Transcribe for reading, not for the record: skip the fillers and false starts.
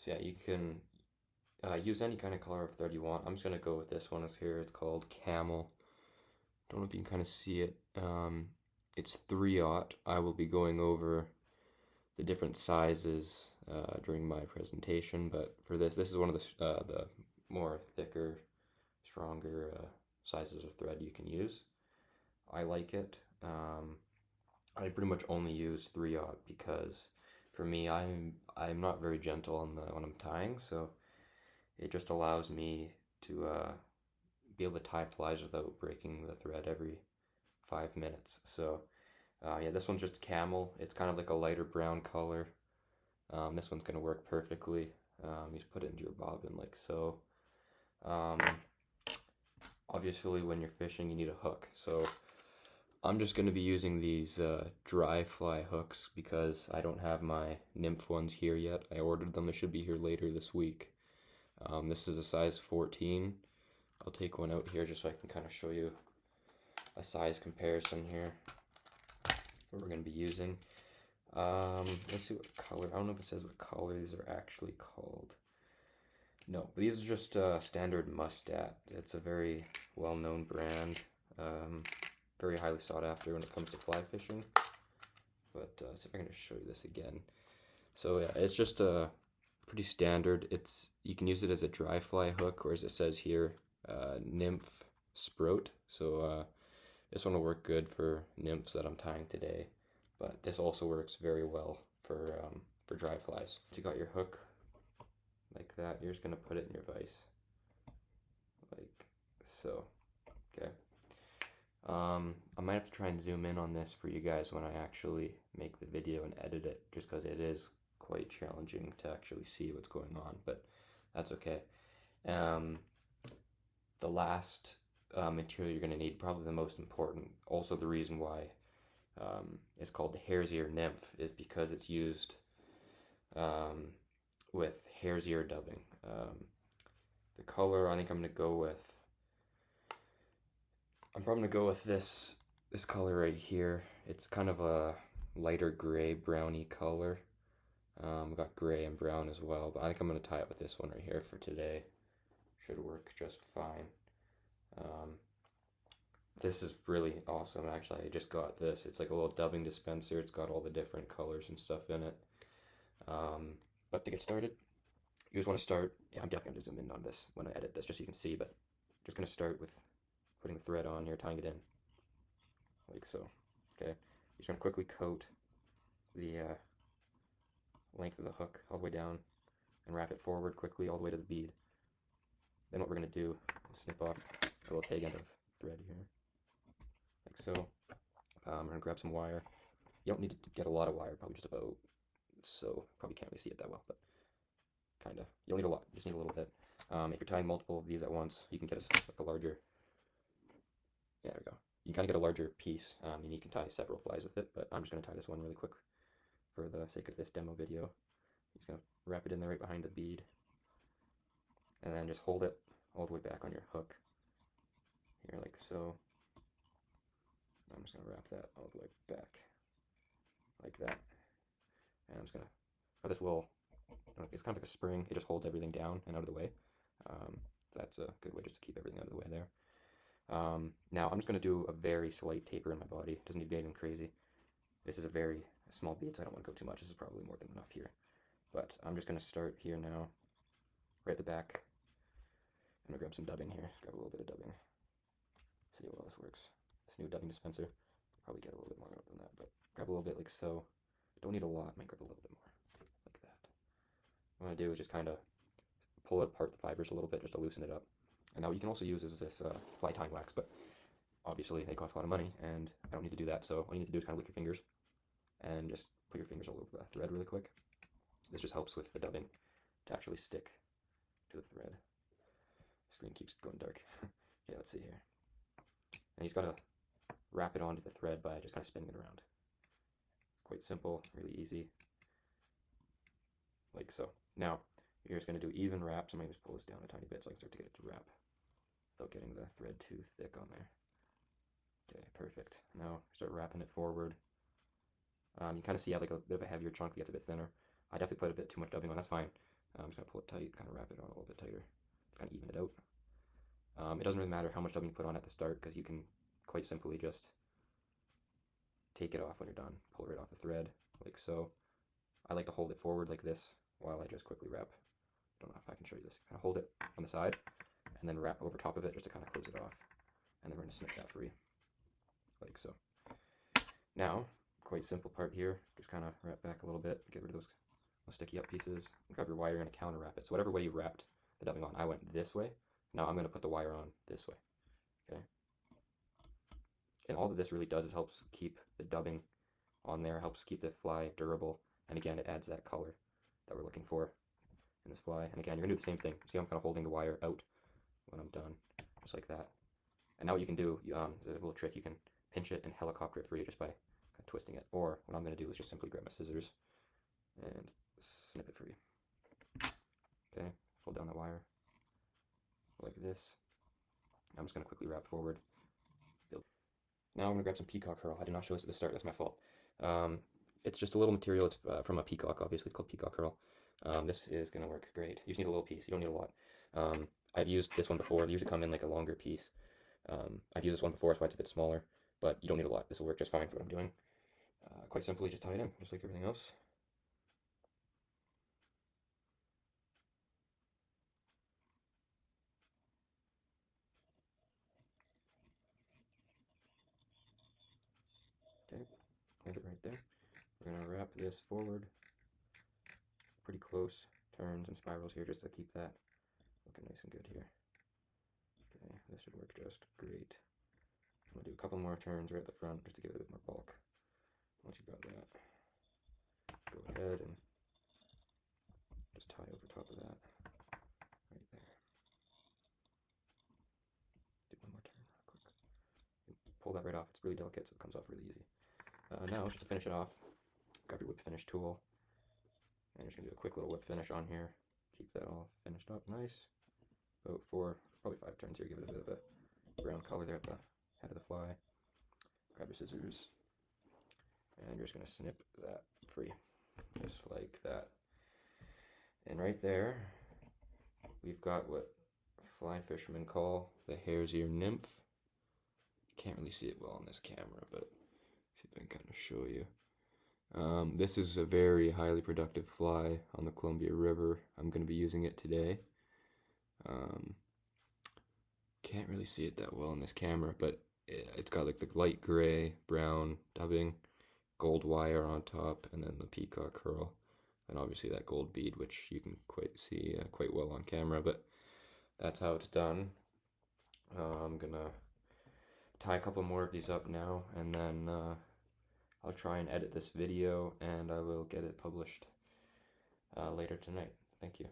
So yeah, you can use any kind of color of thread you want. I'm just gonna go with this one. It's here. It's called Camel. Don't know if you can kind of see it. It's 3/0. I will be going over the different sizes during my presentation, but for this is one of the more thicker, stronger sizes of thread you can use. I like it. I pretty much only use 3/0 because for me, I'm not very gentle on the when I'm tying, so it just allows me to be able to tie flies without breaking the thread every 5 minutes. So yeah, this one's just camel. It's kind of like a lighter brown color. This one's gonna work perfectly. You just put it into your bobbin like so. Um, Obviously, when you're fishing, you need a hook. So I'm just gonna be using these dry fly hooks because I don't have my nymph ones here yet. I ordered them. They should be here later this week. This is a size 14. I'll take one out here just so I can kind of show you a size comparison here. What we're going to be using. Let's see what color. I don't know if it says what color these are actually called. No, but these are just standard Mustat. It's a very well-known brand. Very highly sought after when it comes to fly fishing. But see if I can just show you this again. So yeah, it's just a pretty standard. You can use it as a dry fly hook, or as it says here, nymph sprout. So this one will work good for nymphs that I'm tying today, but this also works very well for dry flies. You got your hook like that. You're just gonna put it in your vise, like so. Okay. I might have to try and zoom in on this for you guys when I actually make the video and edit it, just because it is quite challenging to actually see what's going on, but that's okay. The last material you're going to need, probably the most important, also the reason why it's called the Hares Ear Nymph, is because it's used with hare's ear dubbing. The color I think I'm probably gonna go with this color right here. It's kind of a lighter gray browny color. We got gray and brown as well, but I think I'm gonna tie it with this one right here for today. Should work just fine. This is really awesome, actually. I just got this. It's like a little dubbing dispenser. It's got all the different colors and stuff in it. But to get started, you just want to start, yeah, I'm definitely going to zoom in on this when I edit this just so you can see, but just going to start with putting the thread on here, tying it in, like so, okay? You're just going to quickly coat the length of the hook all the way down and wrap it forward quickly all the way to the bead. Then what we're going to do is snip off a little tag end of thread here, like so. I'm going to grab some wire. You don't need to get a lot of wire, probably just about so. Probably can't really see it that well, but kind of. You don't need a lot, you just need a little bit. If you're tying multiple of these at once, you can get like a larger, yeah, there we go. You can kind of get a larger piece, and you can tie several flies with it, but I'm just going to tie this one really quick for the sake of this demo video. I'm just going to wrap it in there right behind the bead, and then just hold it all the way back on your hook, here like so. I'm just going to wrap that all the way back, like that. And I'm just going to put this little, it's kind of like a spring, it just holds everything down and out of the way. So that's a good way just to keep everything out of the way there. Now I'm just going to do a very slight taper in my body. It doesn't need to be anything crazy. This is a very small bead, so I don't want to go too much. This is probably more than enough here. But I'm just going to start here now, right at the back. I'm going to grab some dubbing here, grab a little bit of dubbing. See how well this works. This new dubbing dispenser, probably get a little bit more than that, but grab a little bit like so. Don't need a lot, might grab a little bit more, like that. What I'm going to do is just kind of pull apart the fibers a little bit just to loosen it up. And now you can also use this fly tying wax, but obviously they cost a lot of money, and I don't need to do that, so all you need to do is kind of lick your fingers, and just put your fingers all over the thread really quick. This just helps with the dubbing to actually stick to the thread. The screen keeps going dark. Okay, let's see here. And you just gotta wrap it onto the thread by just kind of spinning it around. Quite simple, really easy, like so. Now, you're just going to do even wraps. I'm going to just pull this down a tiny bit so I can start to get it to wrap without getting the thread too thick on there. Okay, perfect. Now start wrapping it forward. You kind of see how like a bit of a heavier chunk that gets a bit thinner. I definitely put a bit too much dubbing on, that's fine. I'm just gonna pull it tight, kind of wrap it on a little bit tighter, kind of even it out. It doesn't really matter how much dubbing you put on at the start because you can quite simply just take it off when you're done. Pull it right off the thread, like so. I like to hold it forward like this while I just quickly wrap. Don't know if I can show you this. Kind of hold it on the side and then wrap over top of it just to kind of close it off. And then we're going to snip that free, like so. Now, quite simple part here. Just kind of wrap back a little bit, get rid of those sticky up pieces. Grab your wire, you're going to counter wrap it. So whatever way you wrapped the dubbing on, I went this way. Now I'm going to put the wire on this way. Okay. And all that this really does is helps keep the dubbing on there, helps keep the fly durable, and again, it adds that color that we're looking for in this fly. And again, you're gonna do the same thing. See, I'm kind of holding the wire out when I'm done, just like that. And now what you can do, there's a little trick, you can pinch it and helicopter it free just by kind of twisting it. Or what I'm gonna do is just simply grab my scissors and snip it free. Okay, fold down the wire like this. I'm just gonna quickly wrap forward. Now I'm gonna grab some peacock herl. I did not show this at the start, that's my fault. It's just a little material, it's from a peacock, obviously, it's called peacock herl. This is gonna work great. You just need a little piece, you don't need a lot. I've used this one before, they usually come in like a longer piece. I've used this one before, that's why it's a bit smaller, but you don't need a lot. This will work just fine for what I'm doing. Quite simply, just tie it in, just like everything else. Okay, hold it right there. We're gonna wrap this forward, pretty close, turns and spirals here just to keep that looking nice and good here. Okay, this should work just great. I'm gonna do a couple more turns right at the front just to give it a bit more bulk. Once you've got that, go ahead and just tie over top of that, right there. Do one more turn real quick. Pull that right off, it's really delicate so it comes off really easy. Now, just to finish it off, grab your whip finish tool, and you're just gonna do a quick little whip finish on here. Keep that all finished up nice. About probably 5 turns here, give it a bit of a brown color there at the head of the fly. Grab your scissors, and you're just gonna snip that free, just like that. And right there, we've got what fly fishermen call the Hares Ear Nymph. Can't really see it well on this camera, but see if I can kind of show you. This is a very highly productive fly on the Columbia River. I'm going to be using it today. Can't really see it that well on this camera, but it's got like the light gray, brown dubbing, gold wire on top, and then the peacock herl, and obviously that gold bead, which you can quite see quite well on camera, but that's how it's done. I'm gonna tie a couple more of these up now, and then I'll try and edit this video, and I will get it published later tonight. Thank you.